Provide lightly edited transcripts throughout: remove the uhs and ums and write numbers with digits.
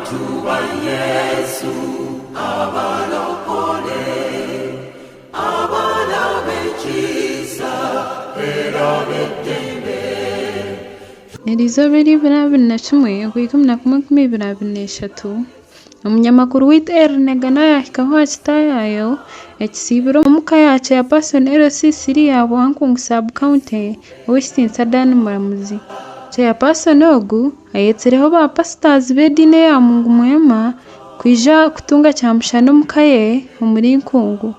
tuba Yesu abalokole abana b'ekiisa era b'eddembe. Eriizooba ery'ebiri na kimwe okw'ikumi na kumwe 2023 omunyamakuru w'eitu Ernega nayo yahikaho aha kitaayayo ekisiibiro omuka yaakye ya Person LCC ya Bwankungu Sub County ow'ekitiinisa Dan Muramuzi. Chairperson ogu ayetireho ba pastors b'ediini ya Mungu Mwema kwija kutunga kyamushana omuka ye omuri Nkungu.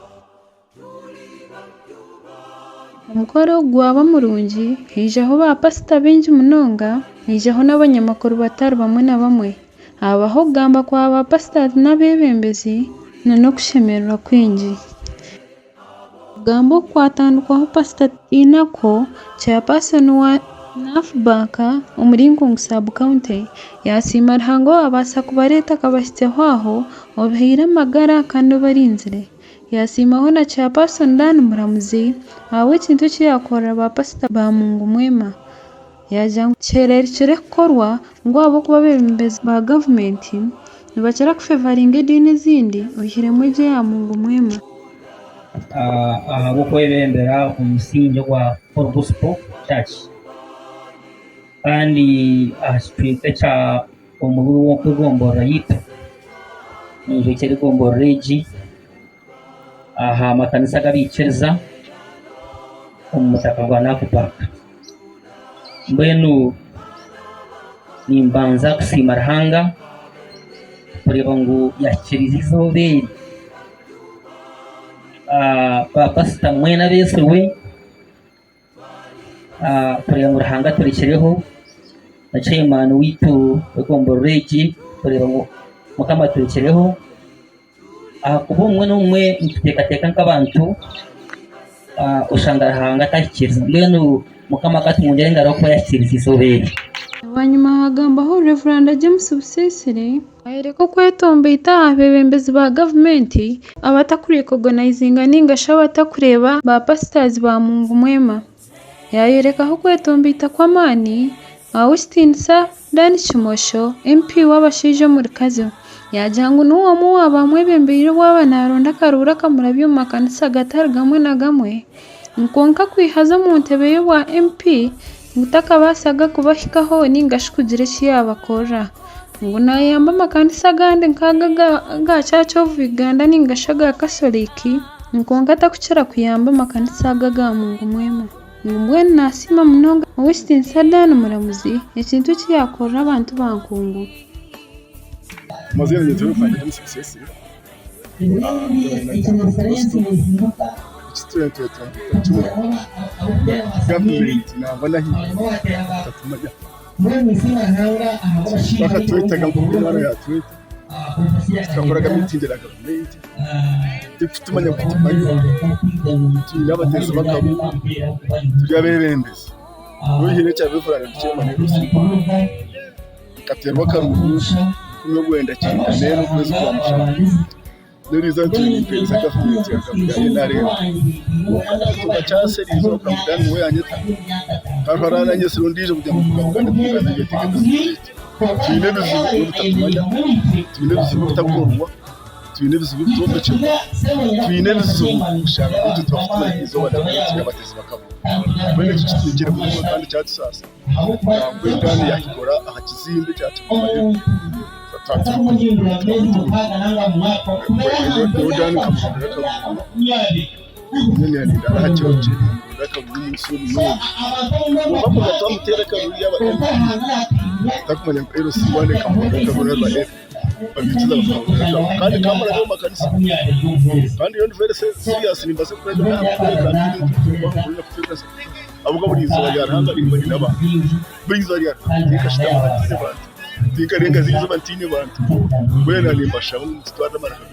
Omukoro ogu gwaba murungi hijaho ba pastor bingi munonga, hijaho n'abanyamakuru batari bamwe na bamwe. Habaho kugamba kwa ba pastors n'abebembezi n'okushemererwa kwingi. Kugamba kwatandikwaho Pastor Inako chairperson wa North Bank omuri Nkungu Sub County yasiima Ruhanga wabaasa kubareeta akabahitseho aho obuhaire amagara kandi obarinzire. Yasiimaho na chairperson Dan Muramuzi ahabw'ekintu eki yakorera ba pastor ba Mungu Mwema. Yagira ngu kyererikire kukorwa ngu ahabw'okuba abebembezi ba gavumenti nibakira kufevaringa ediini ezindi oihiremu egyo ya Mungu Mwema. ahabw'okwebembera omusingi gwa Full Gospel Church kandi aha kitwika kya omubiri w'okwegomborera yitu ninjwekya erigomborera egi aha makanisa g'abaikiriza omu mutaka gwa North Bank. Mbwenu nimbanza kusiima Ruhanga kureeba ngu yahikiriza izooba eri ba pastor mwena beesirwe kureeba ngu Ruhanga aturekireho na chairman witu w'egomborero egi kureeba ngu Mukama aturekireho kuba omwe n'omwe nituteekateeka nk'abantu oshanga Ruhanga atahikiriza. Mbwenu Mukama akatumwongyera engaro kuba yahikiriza izooba eri. Wanyuma hagambaho Reverend James Busesire ayereka kwetombeita abebembezi ba gavumenti abatakurikogonizinga ningashi abatakureeba ba pastors ba Mungu Mwema. Yayerekaho kwetombeita kw'amaani ow'ekitiinisa Dan Kimosho MP w'abashaija omuri Kazo. Yagira ngu niwe wabamwebembeire bwaba naronda akaruura akamurabya omu makanisa gatari gamwe na gamwe nkonka kwihaza mu ntebe ye bwa MP ngu takabasaga kubahikaho ningashi kugira eki yabakorera. Ngu nayamba amakanisa agandi nk'aga ga Church of Uganda ningashi aga Katoliki nkonka atakukira kuyamba amakanisa aga ga Mungu Mwema. Mbwenu nasiima munonga ow'ekitiinisa Dan Muramuzi ekintu eki yakorera abantu ba Nkungu. Mazina yetu Reverend James Busesire gavumenti nabona hitatuma bakatwetaga ngo mwana yatweta twakoraga mitingi na gavumenti dufite umanya kutumanya turi n'abatezi bakabu turi abebembezi n'uhire cya Reverend Chairman katerwa karungu kumwe gwenda cyane rero kwezi kwa mushaka nuriza ntiyipereza gavumenti yakavuganye na rero tugacase rizo kamudani we yanyeta karharana nyese rundije kujya mu kugana kugana yetegeka twine bizibu bitatumanya twine bizibu bitakurwa twine bizibu bitoke twine bizibu ushaka kuti twafite izo badafite abatezi bakabu bene kikigere mu kandi cyatsi sasa ngwendani yakikora ahakizinde cyatumaye Tinkarenga zizo bantine bantu bwena nimbasha mu twada maraka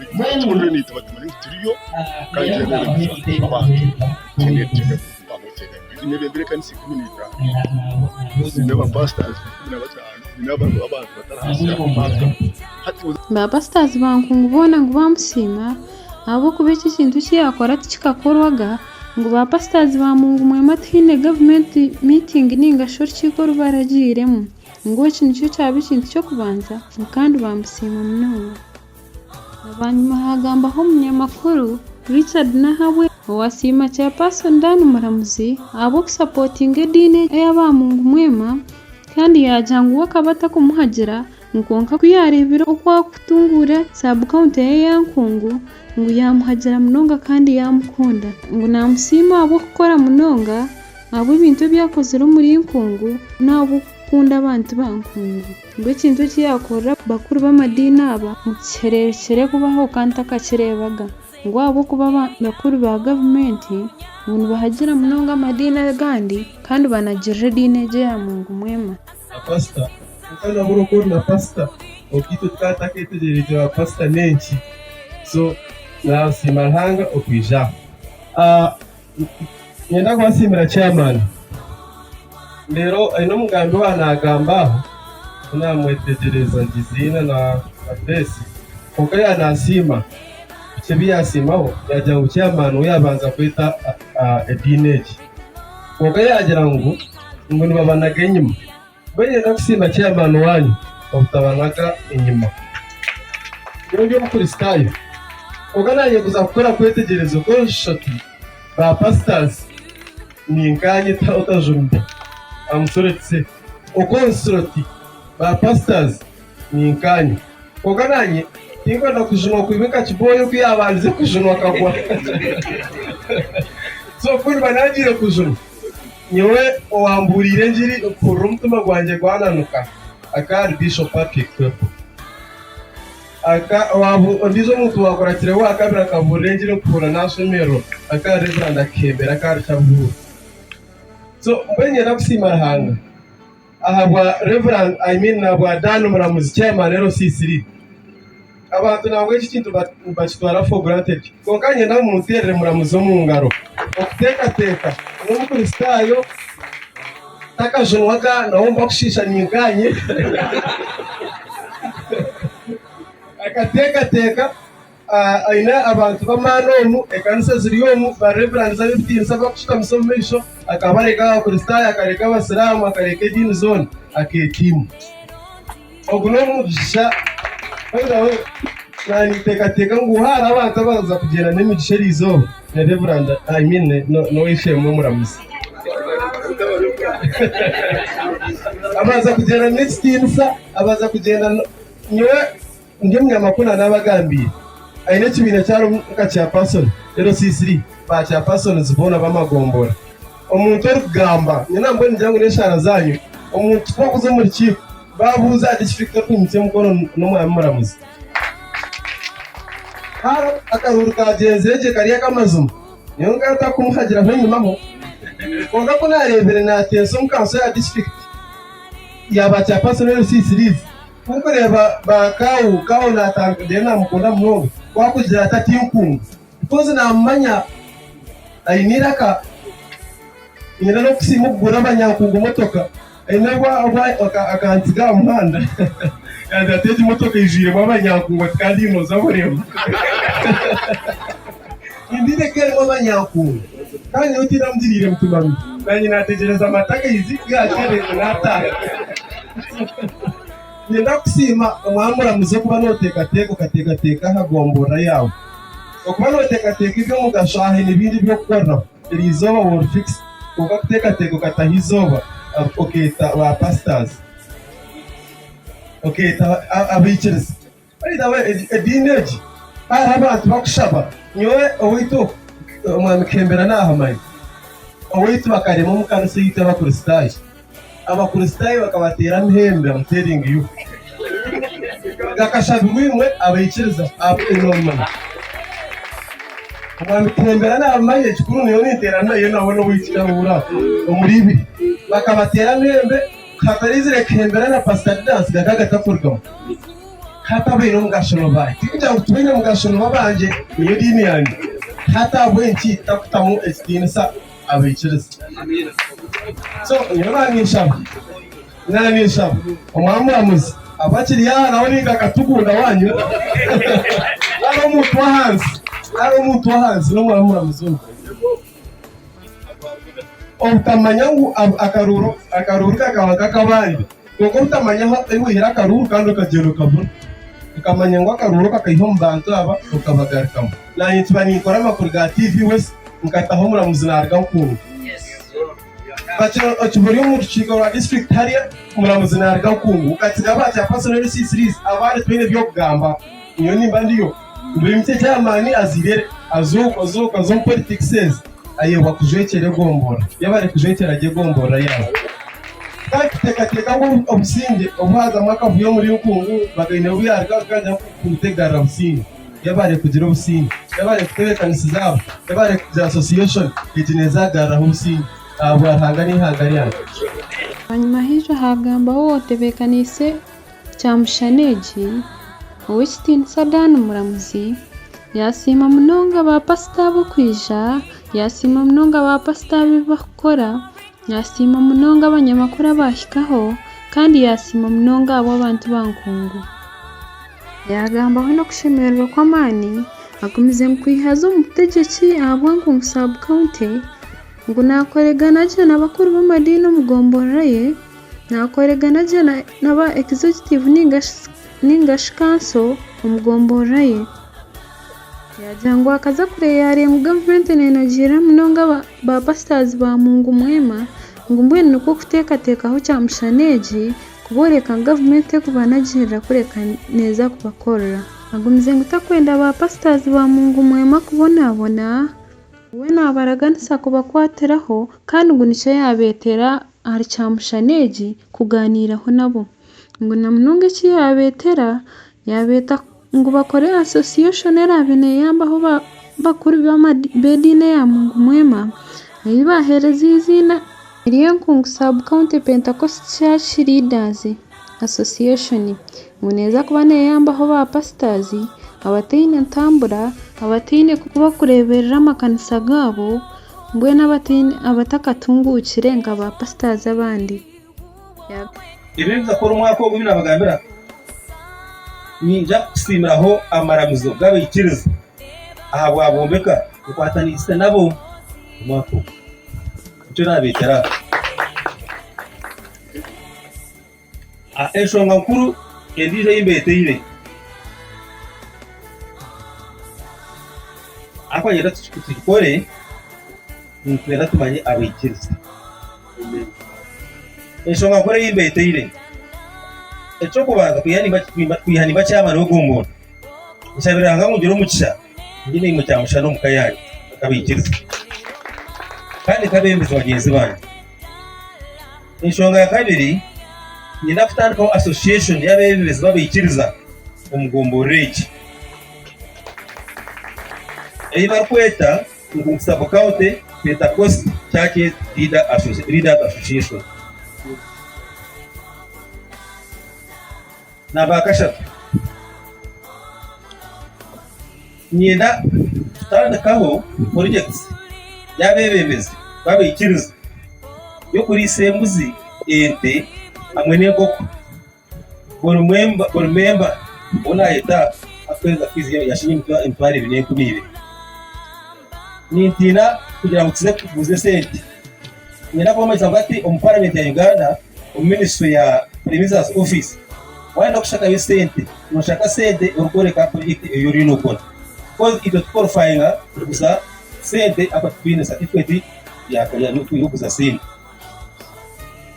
twonde ni tubatumani turiyo kandi rero abantu tine bamutega ni bembere kandi sikumita ni ba pastors ni abantu batarahasi ba pastors ba Nkungu bona ngo bamusima abo kuba iki kintu cyakora kikakorwaga ngo ba pastors ba Mungu Mwema tine government meeting ninga short kiko rubaragiremo ngo iki nicyo cyaba ikintu cyo kubanza kandi bamusima munonga. Abanyuma hagambaho umunyamakuru Richard Nahawe wasima chairperson Dan Muramuzi abo supporting edine y'abamungu mwema kandi yajangwa kabata kumuhagira nkonka kuyarebera uko kutungura sub county yankungu ngo yamuhagira munonga kandi yamukunda ngo namusima abo gukora munonga abo ibintu byakozero muri nkungu nabo kunda abantu bankungu ngo ikintu cyakora bakuru b'amadini aba mu kirerekere kubaho kandi akakirebaga ngo abo kuba bakuru ba government umuntu bahagira munonga amadini gandi kandi banagirira dine je ya Mungu mwema. Pastor ukana buroko na pastor okitu twataketegereje wa pastor nenshi so nasimarhanga okwija yenda kwasimira chairman lero ino mugambi wanagambaho unamwetegereza ngizina na pesi kuko yanasima kibi yasimaho yajya ngo chairman uyabanza kwita edinage kuko yagira ngo nibabanaga inyuma bene nakusima chairman wanyu utabanaga inyuma nyo kuri style oganaye kuza gukora kwetegereza ko shoti ba pastors ni nganye utajumba amusoretse ukonsoroti ba pastors ni nganye ogananye tingo nakujunwa kwibika kiboyo kuyabalize kujunwa kakwa so kuri banagire kujunwa nyewe owamburire njiri kurumtuma gwanje gwananuka akari Bishop Patrick aka wabu ndizo muntu wakorakire wa kabira kavure njiri kura nasomero akari Reverend Akembera akari chaburu so mbenye nakusima hanga ahabwa Reverend nabwa Dan Muramuzi chairman rero C3 abantu nangwe ikintu bachitwara for granted konkanye na muntu yerere Muramuzi mu ngaro okuteka no mukuri stayo takajunwaga naomba kushisha nyinganye akateka aina abantu bamanomu ekanisa ziriyomu ba reverend zabibtinsa bakushika musomesho akabareka abakristaya akareka abasilamu akareka dini zone aketimu ogunomu jisha odawe nani teka nguhara abantu baza kugenda n'imigisherizo na reverend no ishemwe Muramuzi abaza kugenda next insa abaza kugenda nyewe ndi munyamakuna nabagambiye aine kibina cyaro cya person rero C3 ba cya person zibona bamagombora omuntu orugamba nyanambo njyango neshara zanyu omuntu twakuze muri chief babuza district kwimutse mukono no Muramuzi haro akahuru kagenzeje kariya kamazuma niyo ngata kumuhagira nk'inyumaho konga ko narebere na attention council ya district yaba cya person rero C3 kuko reba bakawu natangide namukunda mnogo wakugira atati nkungu because namanya ainiraka ina no kusimugura abanyankungu motoka ainabwa akanziga umuhanda kandi atete motoka ijire abanyankungu kandi inoza boreba indire kere abanyankungu kandi utiramdirire mutumami nanyi nategereza amataka yiziki yakere nataka nenda kusima Muramuzi kuba noteka hagombora yawe okuba noteka ibyo mugashahe n'ibindi byo gukora rizoba wor fix kuba kuteka katahizoba oketa ba pastors oketa abichers bari dawe edinage abantu bakushaba nyowe owito Mwamikembera nahamaye owito bakaremo mukanise yita bakuristaje abakuristaye bakabatera mpembe amutering you gakashabimwe abayikiriza abenoma Mwamikembera nahamaye kikuru niyo niterana yo naho no wikira bura umuribi bakabatera mpembe katarizire Kembera na pastor dance gakagatakurwa hatabino mugashono baye kijya utwenye mugashono babanje niyo dini yanjye hatabwenki takutamu estinsa abayikiriza so nyabanisha Muramuzi abakiri nawe ninga katukunda wanyu ari umuntu wahanze no Muramuzi utamanya ngo akaruru kakaba kakabandi kongo utamanya aho wihera akaruru kandi ukagenda ukabona ukamanya ngo akaruru kakayiho mu bantu aba ukabagarikamo nanjye tuba nikora amakuru ga TV wese mukataho muramuzinarga nkungu Ochuburi umuchiko wa district hariya muramuzinarga nkungu ukatiga bacha personal series abari twine byo kugamba iyo nimba ndiyo buri mite cyamani azirere azuko zo politics ayewa kujwekere gombora yabare kujwekera agiye gombora yawe teka ngo obusinde obuhaza mwaka vuyo muri ukungu bagayina ubuyarga kanja kutegara obusinde yabare kugira obusinde yabare kutekanisa zabo yabare kugira association itineza gara obusinde abo aranga ni hangari yanyu hanyuma hijo hagamba wote bekanise cyamushaneji Uwitini Sadani muramuzi yasima munonga ba pastor bo kwija yasima munonga ba pastor bakora yasima munonga abanyamakuru abashikaho kandi yasima munonga abo bantu bankungu yagamba no kushemererwa kw'amani agumize mukwihaza umutegeki abwankungu sub county ngo nakoregana cyane abakuru b'amadini mugombora ye nakoregana cyane n'aba executive ningashi council umugombora ye yajangwa akaza kure yari mu government nenagira munonga ba pastors ba Mungu mwema ngo mbwene nuko kutekatekaho cyamushaneji kuboreka government kubanagira kureka neza kubakorera agumize ngutakwenda ba pastors ba Mungu mwema kubonabona we nabaraganisa kubakwateraho kandi ngo nico yabetera ari cyamushaneji kuganiraho nabo ngo namunonge ki yabetera yabeta ngo bakore association erabene yambaho bakuru b'amadini ya Mungu mwema bahereza izina Iriyankungu sub county Pentecost Church Leaders Association muneza kuba yambaho ba pastors abatine ntambura abatine kuba kureberera amakanisa gabo mbwe n'abatine abatakatungukire nga ba pastors abandi ibinza ko umwaka wo bibina bagambira ninja kusimiraho amaramizo gabikiriza aha bwabombeka ukwatanise nabo umwaka cyo nabetera eshonga nkuru endije yimbeteire akwa yera tukikore nkwera tumanye abikiriza eshonga nkuru yimbeteire echo kubanza kuyani bacyamana wo gumbona ishabiranga ngiro mucisha ngine mu cyamusha no mukayani akabikiriza kandi kabembezo bagenzi banyu eshonga ya kabiri ni naftandikaho association y'abembezo babikiriza umugomboreki bakweta ngo sub county Pentecost Church Leaders Association nabakashatu nyenda tandikaho projects y'abembezo babikiriza yo kuri sembuzi ente amwe n'engoko buri member unayeta akweza kwiziyo yashinye intwari bine kubibe nintina kugira ngo tuze kuvuze sente nyina kwa maza ngati umparliament ya Uganda ministry ya premises office wenda kushaka yesente unashaka sente urukoreka project yuri no kona because it qualifying kuza sente apatwine certificate ya kuza sente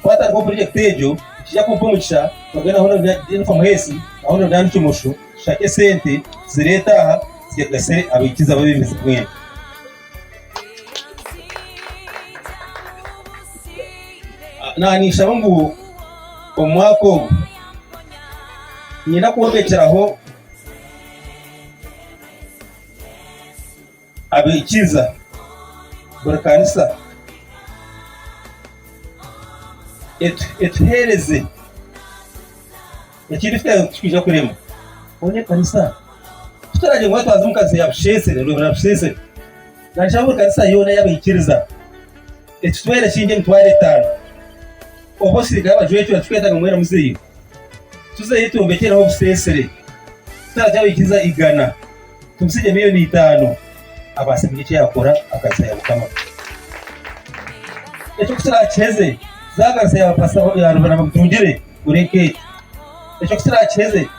kwata ko project ejo kijya kumpumusha bagana hono bya from hesi ahono dan cyumusho shake sente zireta zigase abikiza babimeze kwene nani shabungu omwako nyina kumbekeraho abikiza barakanisa etuhereze ekindi tukija kurema onye kanisa tutaraje ngo twaze mukazi ya bushesere rubira bushesere nashabu kanisa yona yabikiriza etutwere shinge mtware tano obosirika abajwecho atweta ngamwera muziyo tuze yitumbekeraho bushesere tutaje abikiriza igana tumsije miliyoni 5 abasibiki yakora akasaya bukama echo kusara cheze zaga se abapasa ya rubana mutungire ureke echo kisira cheze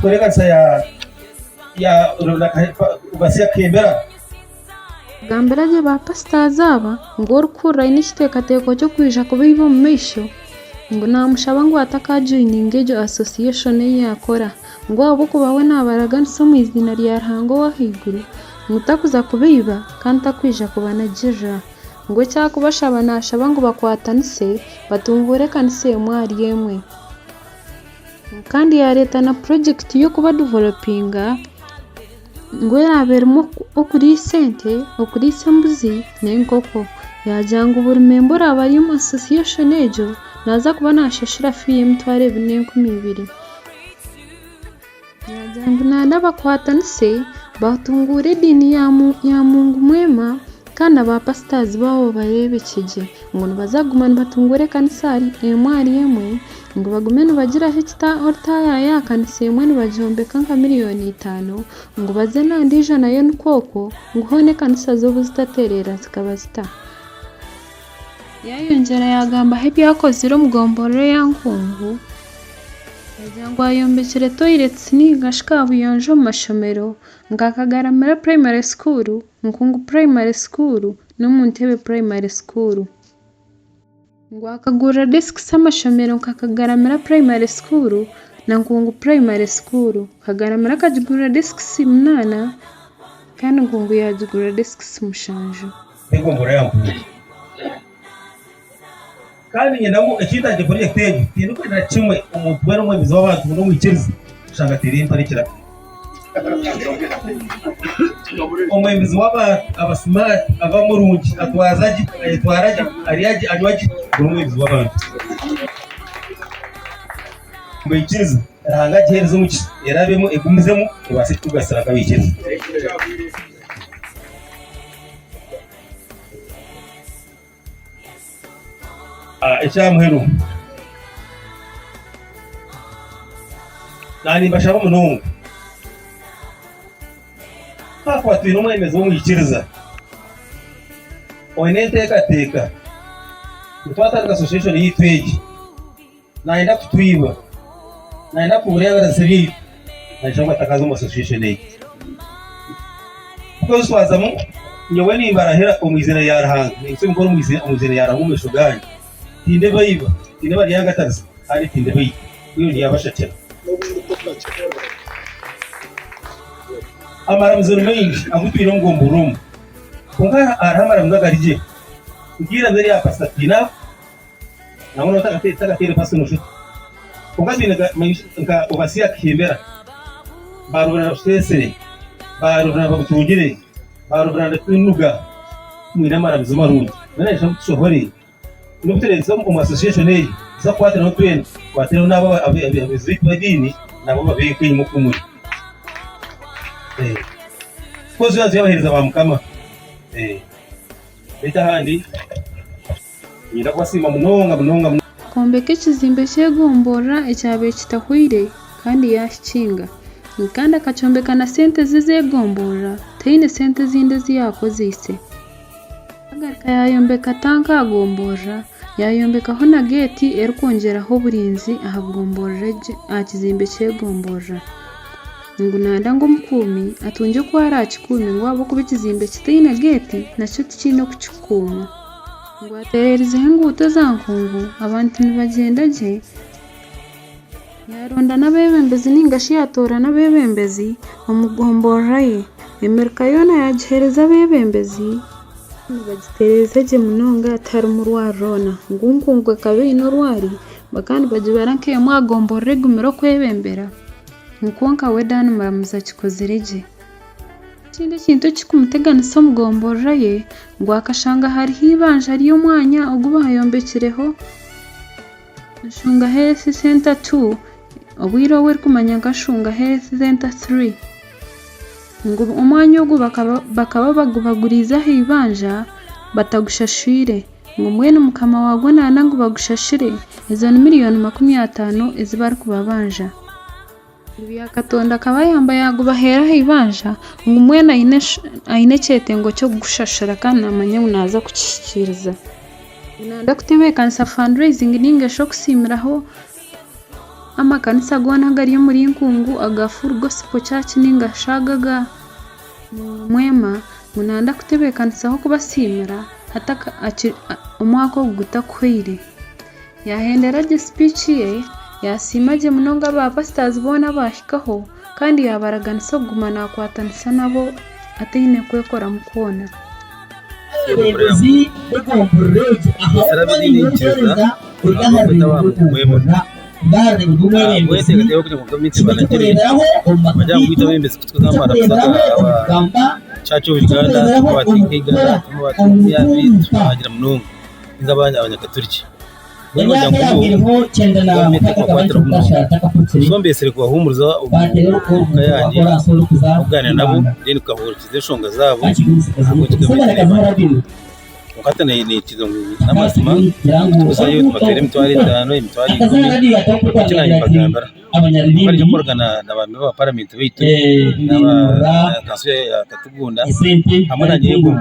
twereka sa ya basia kembera gambira je ba pastors aba ngo urukura n'ikiteekateko cyo kwija kubiba mu misho ngo namushaba ngo atakajoininga ejo association yakora ngo abo kubawe nabaraganisa mu izina rya Ruhango wahiguru mutakuza kubiba kandi takwija kubanagirira ngo cyakubashaba nashaba ngo bakwatanise batungure kanise mwari yemwe kandi ya leta na project yo kuba developinga ngo yaberamo okuri sente okuri sembuzi n'enkoko yajanga buri member abari mu association ejo naza kuba nashashira fee mutware 2,200 yajanga nanda bakwatanise batungure dini ya Mungu mwema kandi aba pastors bawo barebekije ngo bazagumana batungure kanisari emwari yemwe ngo bagumene bagira hekita ortaya ya kanise yemwe bajombeka nka miliyoni 5 ngo baze nandi ijana yo nkoko ngo hone kanisa zo buzitaterera zikaba zita yayongera yagamba hebi yakoze ro mugomboro ya nkungu ngo ayombekere toilets ni gashikabu yonjo mashomero ngakagaramira primary school nkungu primary school no muntebe primary school ngo akagura desks amashomero ngakagaramira primary school na nkungu primary school kagaramira kagura desks 8 kandi nkungu yagura desks mushanjo egombora yangu kandi nyenamo ekitaje project ejo tinduko na kimwe umuntu wera mu bizo abantu no mwikiriza shanga tirimpa rikira omwemezi waba abasmart abamurungi atwazaji ayitwaraje ariyaji anywaji omwemezi w'abantu mwikiriza ranga gihereza umuki yarabemo egumizemo ibase tugasara kabikiriza ecyamuheru nani bashaba munongo kwa twino mwemezi wo mwikiriza onenteka twatanga association yitweji naenda kutwiba naenda kurenga sebi najamba takazo mu association yi ko swazamu nyewe ni barahera omwizina ya Ruhango nse ngoro mwizina ya Ruhango meshuganye tinde bayiba tinde bari yagatarza ari tinde bayi iyo ni yabashakira amara mzuru mengi agutwira ngomburumu kunga aramara mwagarije ngira mbere ya pasatina naona taka tele pasi no shit kunga binaga nka obasia kembera barubana sese barubana bagutungire barubana tunuga mwina mara mzuma rundi nana shamu sohori n'ubutegetsi mu association eyi za kwatira no twene kwatira nabo abiziki badini nabo babeke mu kumuri kozi yazo yabahereza bamukama leta handi nyira kwasima munonga kombeke kizimbe cyegombora ecyabe kitahwire kandi yashinga kandi akacombeka na sente zizegombora teine sente zinde ziyakozise agarika yayombeka tanka agombora yayombekaho na geti erikongeraho burinzi ahabwomboreje akizimbe cyegombora ngo nanda ngo mukumi atunje ko arakikumi ngo abo kuba kizimbe kitayina geti nacyo tikino kucikuma ngo atererize nguto zankungu abantu nibagenda je yaronda nabebembezi ningashi yatora nabebembezi omugombora ye emerika yona yagihereza bebembezi bagitereza je munonga atari murwarona ngungungwe kabino rwari bakandi bagibara nke mwagombora gumero kwebembera nkonka wedani maramuza kikozirije kindi kintu kikumuteganisa mugombora ye ngo akashanga hari hibanje ari yo mwanya oguba hayombekireho nshunga health center 2 obwiro wer kumanya ngashunga health center 3 ngo umwanya ogu bakaba bagubaguriza hibanja batagushashire ngo mwene mukama wagwa nana ngo bagushashire izo ni miliyoni 50 izibari kubabanja Biya katonda akaba yambaye yagubahera hibanja ngo umwene ayine cyete ngo cyo gushashara kandi amanye naza kukishikiriza munanda kutebekanisa fundraising ningesho kusimiraho amakanisa gona gari muri nkungu agafuru gospel church ningashagaga mwema munanda kutebekanisa kubasimira hataka umwaka gutakwire yahendera je speech ye yasimaje munonga ba pastors bona bashikaho kandi yabaraganisa gumana kwatanisa nabo atine kwekora mukona abayobozi b'igomborege aho barabinjiriza uryaharira mwema bari bw'umwemezi kureberaho bajya kwita bemeze kutuzamara gamba cyacu Uganda twatikigana twagira munonga ingabanya abanyakaturiki bari yagiriho cyenda na zombesere kubahumuriza ubukayanje ubwana nabo ndeni ukahurikize shonga zabo ukatana ni tizo n'amasima gusayo tubatere mitwari 5 imitwari 10 kinanye bagambara bari gukorana n'abantu ba parliament bitu n'aba kansiyo ya Katugunda hamwe na Nyego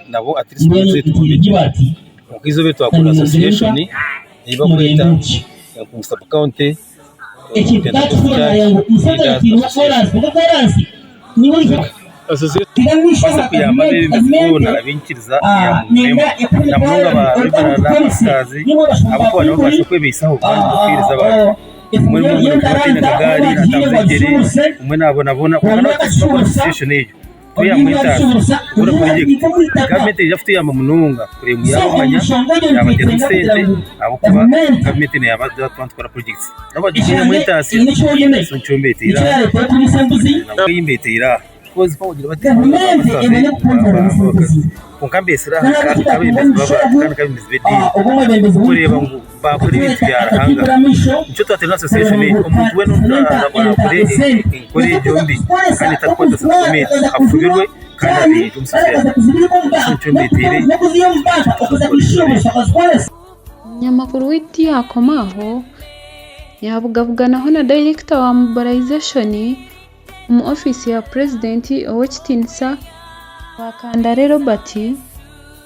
nabo atrice twitubiki ukizo betu akora association iba kwita ku sub county basa kuyamba bimezibona abinkiriza ya mwema na munonga ba n'abakazi abo bana babasha kwebisaho kandi gufiriza abantu umwe mu batine kagari natambegere umwe nabona ukana association ejo tuya mwita ura project government yafite yamba munonga kure mu yabamanya yabagera sente abo kuba government ne yabada twantwara projects n'abagiye mwita so nchombetira ngimbetira kozi pawogira batira kunkambesira kabembezi baba kabembezi bedi kureba ngo bakuri ibintu byarahanga icyo twatera association umuntu we n'abana kuri jombi kandi takwata sakomeye afubirwe kandi ari umusifuzi cy'umbetire nyamakuru witi yakomaho yabugavuganaho na director wa mobilization mu office ya president Owechitinsa wakanda rero bati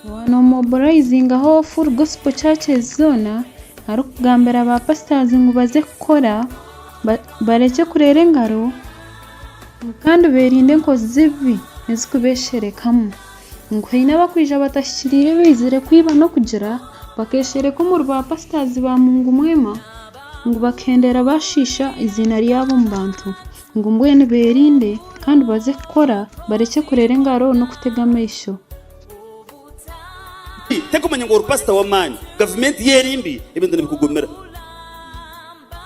wano mobilizing aho full gospel churches zona ari kugambira ba pastors ngo baze gukora bareke kurere ngaro kandi berinde ko zibi nezikubesherekamo ngo hina bakwija batashirire bizire kwiba no kugira bakeshereka mu ba pastors ba Mungu mwema ngo bakendera bashisha izina ryabo mu bantu ngo mbwene berinde kandi baze gukora bareke kurere ngaro no kutegamesho tekumanya ngo pastor wa mani government yerimbi ibintu nibikugomera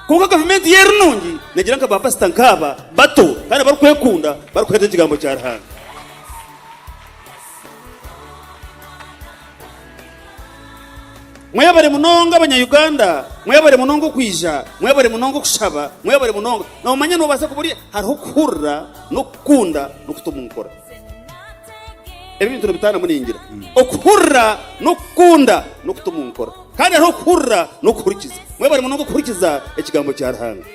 kuko government yernungi nagira ngo ba pastor nkaba bato kandi bari kwekunda bari kwete ikigambo cya rahanga mwebare munonga abanya-Uganda mwebare munongo kwija mwebare munongo kushaba mwebare munongo na umanya no basa kuburi hariho kurra no kunda no kutumukora ebintu bitana muningira okurra no kunda no kutumukora kandi hariho kurra no kurikiza mwebare munongo kurikiza ikigambo cya rahanga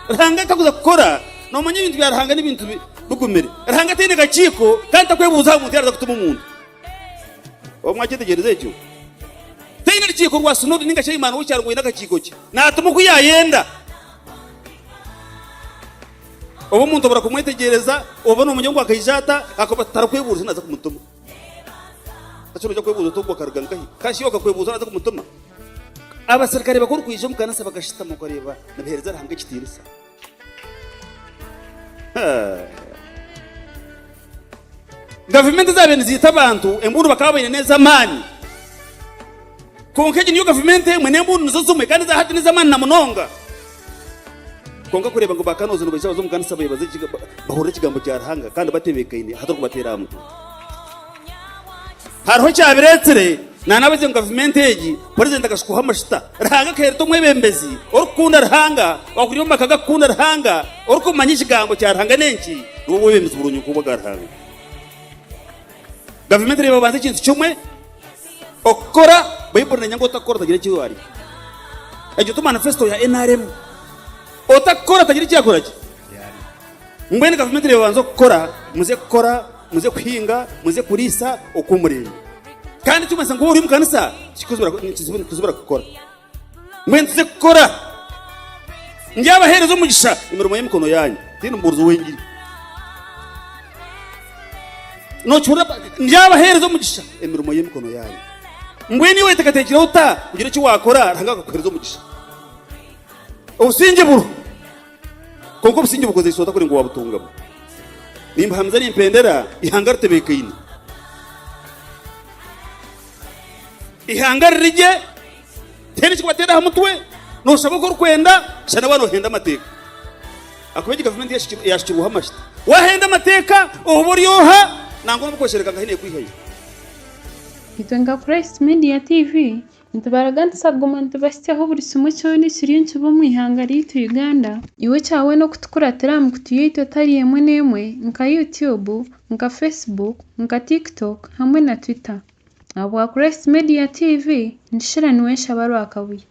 rahanga kakuza gukora no umanya ibintu bya rahanga n'ibintu bugumere rahanga tene gaciko kandi takwebuza umuntu yaraza kutuma umuntu omwakitegereze cyo tayina rikiko rwa sunodi ninga cy'Imana w'icyarwo n'agakiko cye natuma kuyayenda obo muntu bara kumwitegereza obo no umunyango akayijata akabatara kwebuza naza kumutuma acho ryo kwebuza to kwakaruganga kashiyo akakwebuza naza kumutuma abasirikare bakuru kwije mukanasa bagashita mu kureba nabihereza rahanga kitirisa government zabene zita abantu emburu bakabanye neza mani konkeje niyo government mwene emburu nizozume kandi za hati neza mani na munonga konka kureba ngo bakanoze no bashazo mukanisa bayibaze bahore kigambo cya rahanga kandi batebekaine hatoko bateramu hariho cyabiretere nanabaze government yeji president akashukuha amashita rahanga kerto mwebembezi orukunda rahanga wakuriyo makaga kunda rahanga orukumanya ikigambo cya rahanga nenki wowe webembezi burunyu kubaga rahanga government reba banze kintu cyumwe okora bayibona nyango takora tagira cyo ari ejo to manifesto ya NRM otakora tagira cyo akora ngwene government reba banze gukora muze kuhinga muze kurisa okumurira kandi tumasa ngo uri mu kanisa kizubira gukora mwenze gukora njabahereza umugisha imirimo y'imikono yanyu tino mburuzo wengiri no chura njabahereza umugisha imirimo y'imikono yanyu mbweni we takatekira uta kugira cyo wakora ranga kuhereza umugisha ubusinge buru konko businge bukoze isota kuri ngo wabutungamo nimba hamza ni impendera ihangarte bekayini ihangare rije tene kibatera hamutwe no shaboko rukwenda cyane bano henda amateka akubeje government yashikiruha amashita wahenda amateka uburyoha nango mukoshereka ngahine kwihaye Itwenga Christ Media TV ntibaraganisa gomante basyaho buri sumo cyo ni sirinci bo mwihangari tu Uganda iwe cyawe no kutukuratira mu kutuyito tari yemwe nemwe nka YouTube nka Facebook nka TikTok hamwe na Twitter abo Christ Media TV ndishira niwe shabaru akabuye